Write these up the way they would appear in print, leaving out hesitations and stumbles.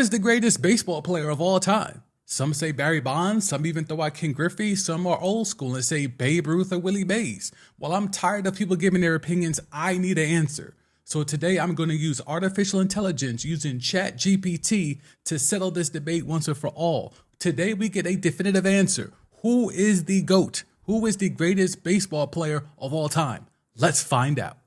is the greatest baseball player of all time? Some say Barry Bonds, some even throw out Ken Griffey, some are old school and say Babe Ruth or Willie Mays. Well, I'm tired of people giving their opinions. I need an answer. So today I'm going to use artificial intelligence using Chat GPT to settle this debate once and for all. Today we get a definitive answer. Who is the GOAT? Who is the greatest baseball player of all time? Let's find out.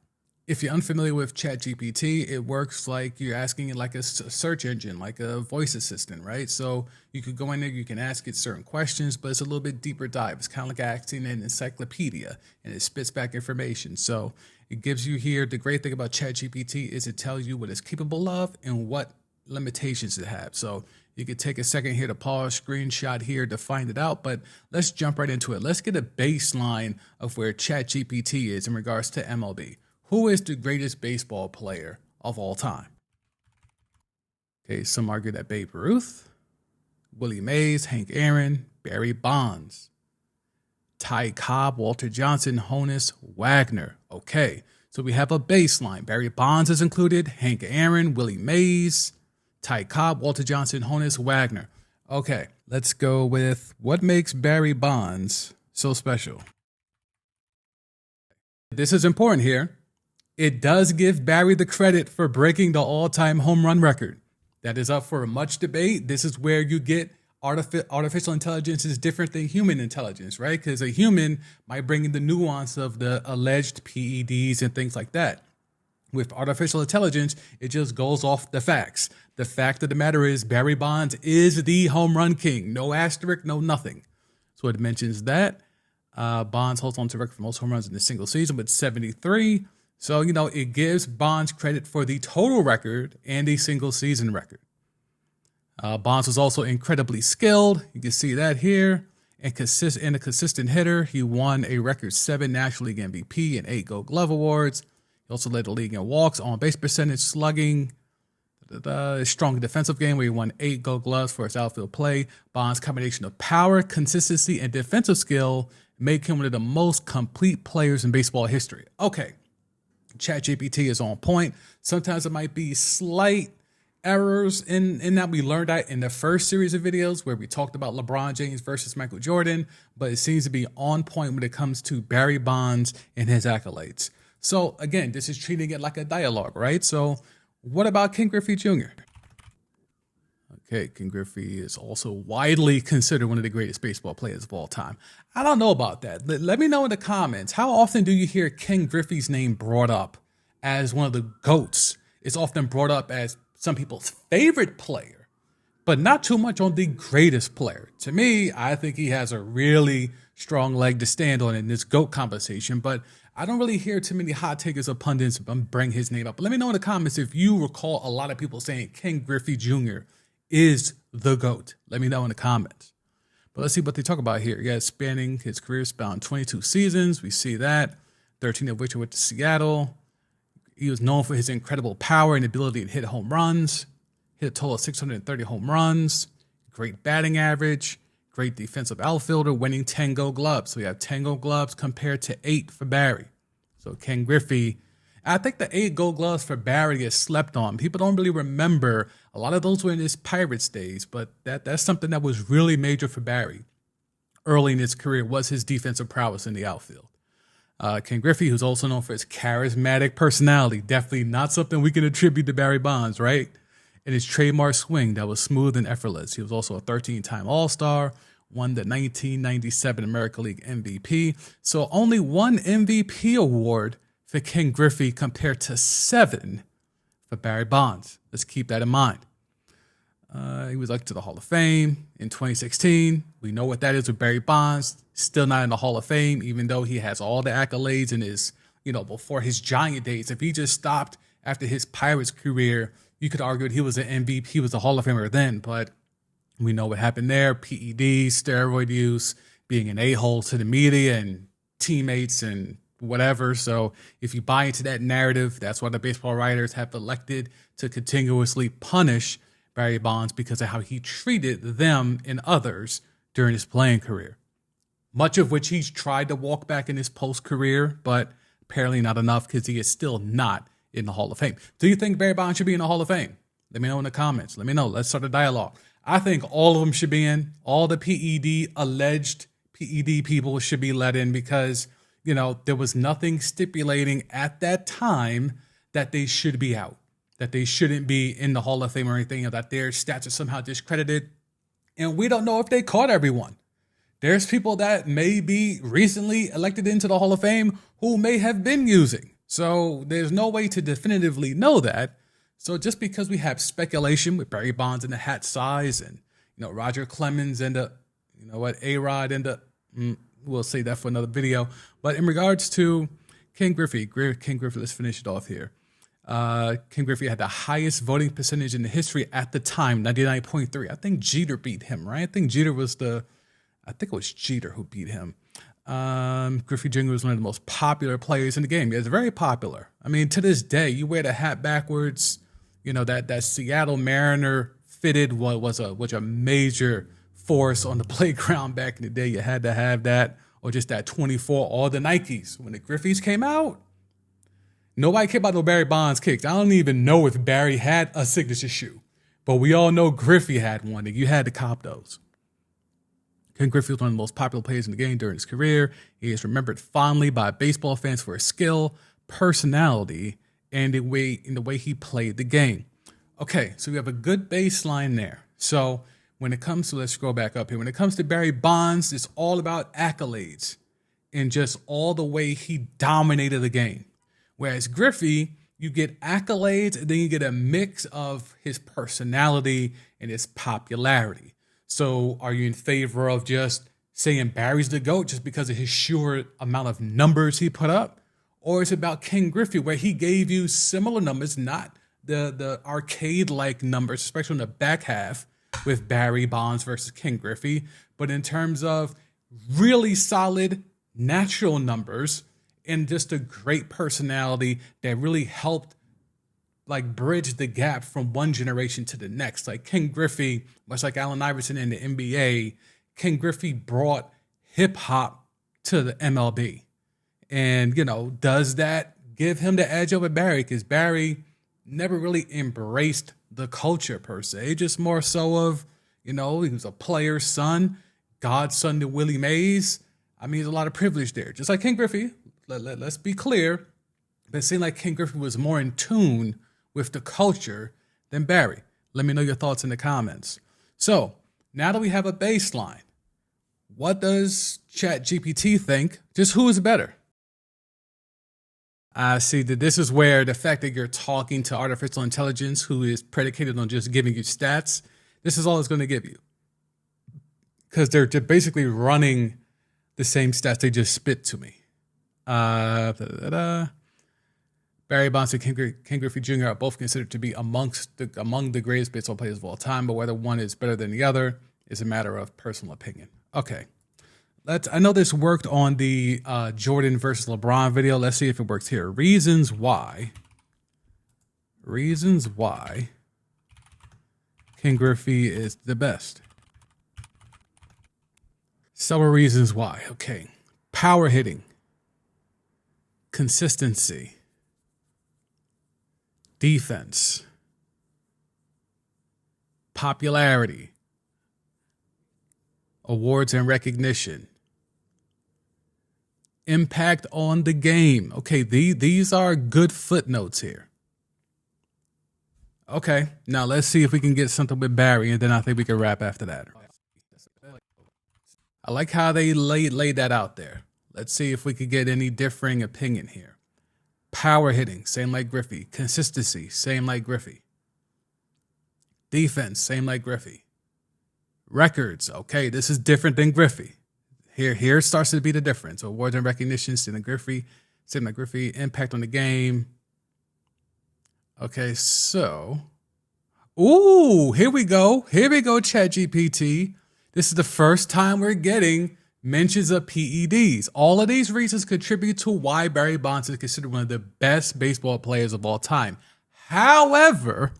If you're unfamiliar with Chat GPT, it works like you're asking it like a search engine, like a voice assistant, right? So you could go in there, you can ask it certain questions, but it's a little bit deeper dive. It's kind of like asking an encyclopedia, and it spits back information. So it gives you here, the great thing about Chat GPT is it tells you what it's capable of and what limitations it has. So you could take a second here to pause, screenshot here to find it out, but let's jump right into it. Let's get a baseline of where Chat GPT is in regards to MLB. Who is the greatest baseball player of all time? Okay, some argue that Babe Ruth, Willie Mays, Hank Aaron, Barry Bonds, Ty Cobb, Walter Johnson, Honus Wagner. Okay, so we have a baseline. Barry Bonds is included, Hank Aaron, Willie Mays, Ty Cobb, Walter Johnson, Honus Wagner. Okay, let's go with what makes Barry Bonds so special. This is important here. It does give Barry the credit for breaking the all-time home run record. That is up for much debate. This is where you get artificial intelligence is different than human intelligence, right? Because a human might bring in the nuance of the alleged PEDs and things like that. With artificial intelligence, it just goes off the facts. The fact of the matter is Barry Bonds is the home run king. No asterisk, no nothing. So it mentions that. Bonds holds on to record for most home runs in a single season with 73. So, it gives Bonds credit for the total record and the single season record. Bonds was also incredibly skilled. You can see that here. And a consistent hitter. He won a record 7 National League MVP and 8 Gold Glove Awards. He also led the league in walks, on-base percentage, slugging. His strong defensive game where he won 8 Gold Gloves for his outfield play. Bonds' combination of power, consistency, and defensive skill make him one of the most complete players in baseball history. Okay. ChatGPT is on point. Sometimes it might be slight errors in that. We learned that in the first series of videos where we talked about LeBron James versus Michael Jordan, but it seems to be on point when it comes to Barry Bonds and his accolades. So again, this is treating it like a dialogue, right? So what about Ken Griffey Jr.? Okay, Ken Griffey is also widely considered one of the greatest baseball players of all time. I don't know about that. Let me know in the comments. How often do you hear Ken Griffey's name brought up as one of the GOATs? It's often brought up as some people's favorite player, but not too much on the greatest player. To me, I think he has a really strong leg to stand on in this GOAT conversation, but I don't really hear too many hot takers or pundits bring his name up. But let me know in the comments if you recall a lot of people saying Ken Griffey Jr. is the GOAT. Let me know in the comments. But let's see what they talk about here. Yeah, spanning his career span 22 seasons. We see that. 13 of which went to Seattle. He was known for his incredible power and ability to hit home runs. Hit a total of 630 home runs. Great batting average. Great defensive outfielder, winning 10 Gold Gloves. So we have 10 Gold Gloves compared to 8 for Barry. So Ken Griffey, I think the 8 Gold Gloves for Barry is slept on. People don't really remember. A lot of those were in his Pirates days, but that's something that was really major for Barry early in his career was his defensive prowess in the outfield. Ken Griffey, who's also known for his charismatic personality, definitely not something we can attribute to Barry Bonds, right? And his trademark swing that was smooth and effortless. He was also a 13-time All-Star, won the 1997 American League MVP. So only 1 MVP award for Ken Griffey compared to 7 for Barry Bonds. Let's keep that in mind. He was elected to the Hall of Fame in 2016. We know what that is with Barry Bonds. Still not in the Hall of Fame, even though he has all the accolades in his, before his Giant days. If he just stopped after his Pirates career, you could argue that he was an MVP. He was a Hall of Famer then, but we know what happened there. PEDs, steroid use, being an a-hole to the media and teammates and whatever. So if you buy into that narrative, that's why the baseball writers have elected to continuously punish Barry Bonds because of how he treated them and others during his playing career. Much of which he's tried to walk back in his post-career, but apparently not enough because he is still not in the Hall of Fame. Do you think Barry Bonds should be in the Hall of Fame? Let me know in the comments. Let me know. Let's start a dialogue. I think all of them should be in. All the alleged PED people should be let in because, there was nothing stipulating at that time that they should be out, that they shouldn't be in the Hall of Fame or anything, or that their stats are somehow discredited. And we don't know if they caught everyone. There's people that may be recently elected into the Hall of Fame who may have been using. So there's no way to definitively know that. So just because we have speculation with Barry Bonds and the hat size and, Roger Clemens and the, A-Rod and the, we'll say that for another video. But in regards to Ken Griffey, let's finish it off here. Ken Griffey had the highest voting percentage in the history at the time, 99.3. I think Jeter beat him, right? I think it was Jeter who beat him. Griffey Jr. was one of the most popular players in the game. He was very popular. I mean, to this day, you wear the hat backwards, that Seattle Mariner fitted was a major force on the playground back in the day. You had to have that, or just that 24, all the Nikes. When the Griffeys came out, nobody cared about no Barry Bonds kicks. I don't even know if Barry had a signature shoe, but we all know Griffey had one, and you had to cop those. Ken Griffey was one of the most popular players in the game during his career. He is remembered fondly by baseball fans for his skill, personality, and the way he played the game. Okay, so we have a good baseline there. So when it comes to, let's scroll back up here. When it comes to Barry Bonds, it's all about accolades and just all the way he dominated the game. Whereas Griffey, you get accolades and then you get a mix of his personality and his popularity. So are you in favor of just saying Barry's the GOAT just because of his sheer amount of numbers he put up? Or is it about Ken Griffey where he gave you similar numbers, not the arcade-like numbers, especially in the back half with Barry Bonds versus Ken Griffey, but in terms of really solid natural numbers and just a great personality that really helped bridge the gap from one generation to the next. Like Ken Griffey, much like Allen Iverson in the NBA, Ken Griffey brought hip hop to the MLB. And, does that give him the edge over Barry? Because Barry never really embraced the culture per se, just more so of, he was a player's son, godson to Willie Mays. I mean, there's a lot of privilege there. Just like Ken Griffey, let's be clear, but it seemed like Ken Griffey was more in tune with the culture than Barry. Let me know your thoughts in the comments. So now that we have a baseline, what does Chat GPT think? Just who is better? I see that this is where the fact that you're talking to artificial intelligence, who is predicated on just giving you stats, this is all it's going to give you. Because they're basically running the same stats they just spit to me. Barry Bonds and Ken Griffey Jr. are both considered to be among the greatest baseball players of all time, but whether one is better than the other is a matter of personal opinion. Okay. I know this worked on the Jordan versus LeBron video. Let's see if it works here. Reasons why Ken Griffey is the best. Several reasons why. Okay. Power hitting. Consistency. Defense. Popularity. Awards and recognition. Impact on the game. Okay, these are good footnotes here. Okay, now let's see if we can get something with Barry, and then I think we can wrap after that. I like how they laid that out there. Let's see if we could get any differing opinion here. Power hitting, same like Griffey. Consistency, same like Griffey. Defense, same like Griffey. Records, okay, this is different than Griffey. Here starts to be the difference. Awards and recognition, same like Griffey. Impact on the game. Okay, so, here we go, Chat GPT. This is the first time we're getting mentions of PEDs. All of these reasons contribute to why Barry Bonds is considered one of the best baseball players of all time. However,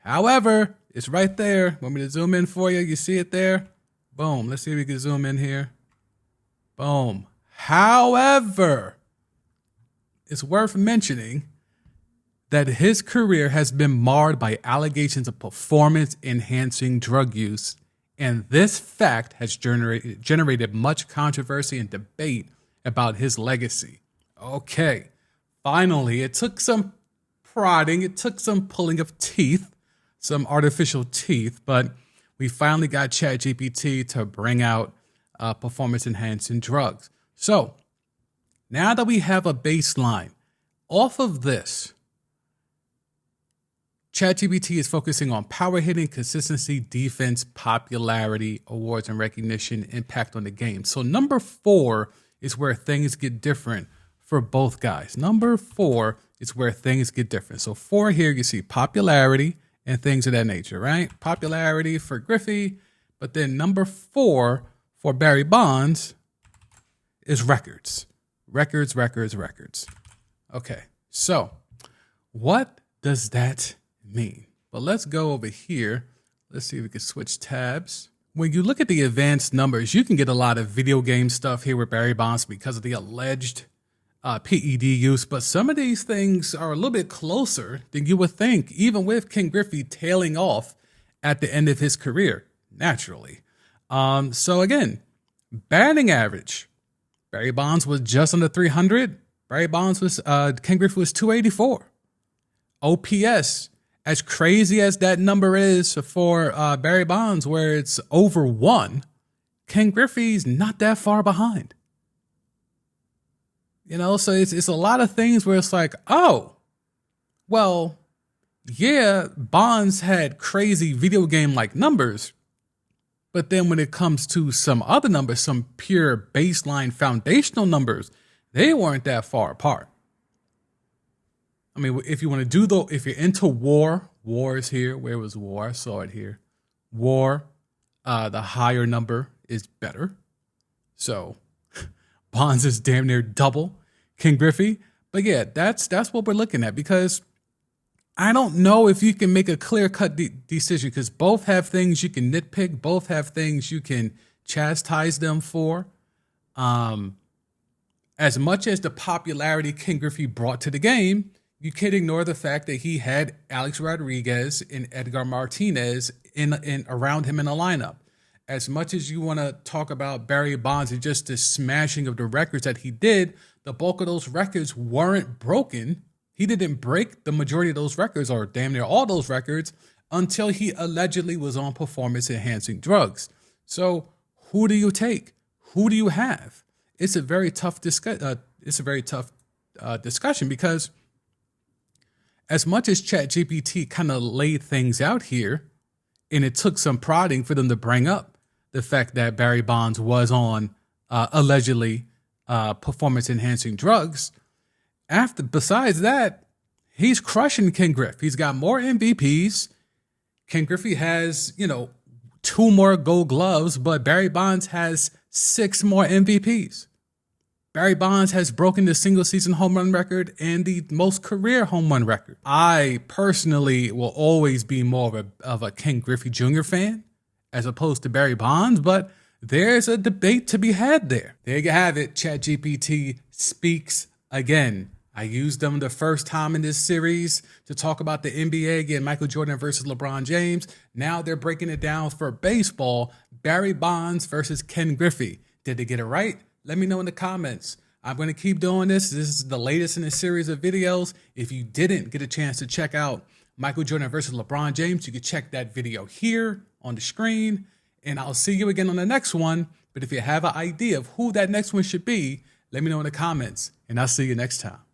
it's right there. Want me to zoom in for you? You see it there? Boom. Let's see if we can zoom in here. Boom. However, it's worth mentioning that his career has been marred by allegations of performance-enhancing drug use, and this fact has generated much controversy and debate about his legacy. Okay, finally, it took some prodding, it took some pulling of teeth, some artificial teeth, but we finally got Chat GPT to bring out performance-enhancing drugs. So now that we have a baseline, off of this, ChatGPT is focusing on power hitting, consistency, defense, popularity, awards and recognition, impact on the game. So number 4 is where things get different for both guys. Number 4 is where things get different. So 4 here, you see popularity and things of that nature, right? Popularity for Griffey, but then number 4 for Barry Bonds is records. Records. Okay, so what does that mean? Well, let's go over here. Let's see if we can switch tabs. When you look at the advanced numbers, you can get a lot of video game stuff here with Barry Bonds because of the alleged PED use, but some of these things are a little bit closer than you would think, even with Ken Griffey tailing off at the end of his career, naturally. So again, batting average, Barry Bonds was just under 300. Barry Bonds was, Ken Griffey was 284. OPS, as crazy as that number is for Barry Bonds, where it's over 1, Ken Griffey's not that far behind. You know, so it's a lot of things where it's like, oh, well, yeah, Bonds had crazy video game-like numbers, but then when it comes to some other numbers, some pure baseline foundational numbers, they weren't that far apart. I mean, if you want to do though, if you're into war is here. Where was war? I saw it here. War, the higher number is better. So Bonds is damn near double Ken Griffey. But yeah, that's what we're looking at, because I don't know if you can make a clear-cut decision, because both have things you can nitpick, both have things you can chastise them for. As much as the popularity Ken Griffey brought to the game, you can't ignore the fact that he had Alex Rodriguez and Edgar Martinez in around him in a lineup. As much as you want to talk about Barry Bonds and just the smashing of the records that he did, the bulk of those records weren't broken. He didn't break the majority of those records, or damn near all those records, until he allegedly was on performance-enhancing drugs. So who do you take? Who do you have? It's a very tough discussion, because as much as ChatGPT kind of laid things out here, and it took some prodding for them to bring up the fact that Barry Bonds was on allegedly performance-enhancing drugs, besides that, he's crushing Ken Griffey. He's got more MVPs. Ken Griffey has, 2 more Gold Gloves, but Barry Bonds has 6 more MVPs. Barry Bonds has broken the single-season home run record and the most career home run record. I personally will always be more of a Ken Griffey Jr. fan as opposed to Barry Bonds, but there's a debate to be had there. There you have it. ChatGPT speaks again. I used them the first time in this series to talk about the NBA, again, Michael Jordan versus LeBron James. Now they're breaking it down for baseball, Barry Bonds versus Ken Griffey. Did they get it right? Let me know in the comments. I'm going to keep doing this. This is the latest in a series of videos. If you didn't get a chance to check out Michael Jordan versus LeBron James, you can check that video here on the screen. And I'll see you again on the next one. But if you have an idea of who that next one should be, let me know in the comments. And I'll see you next time.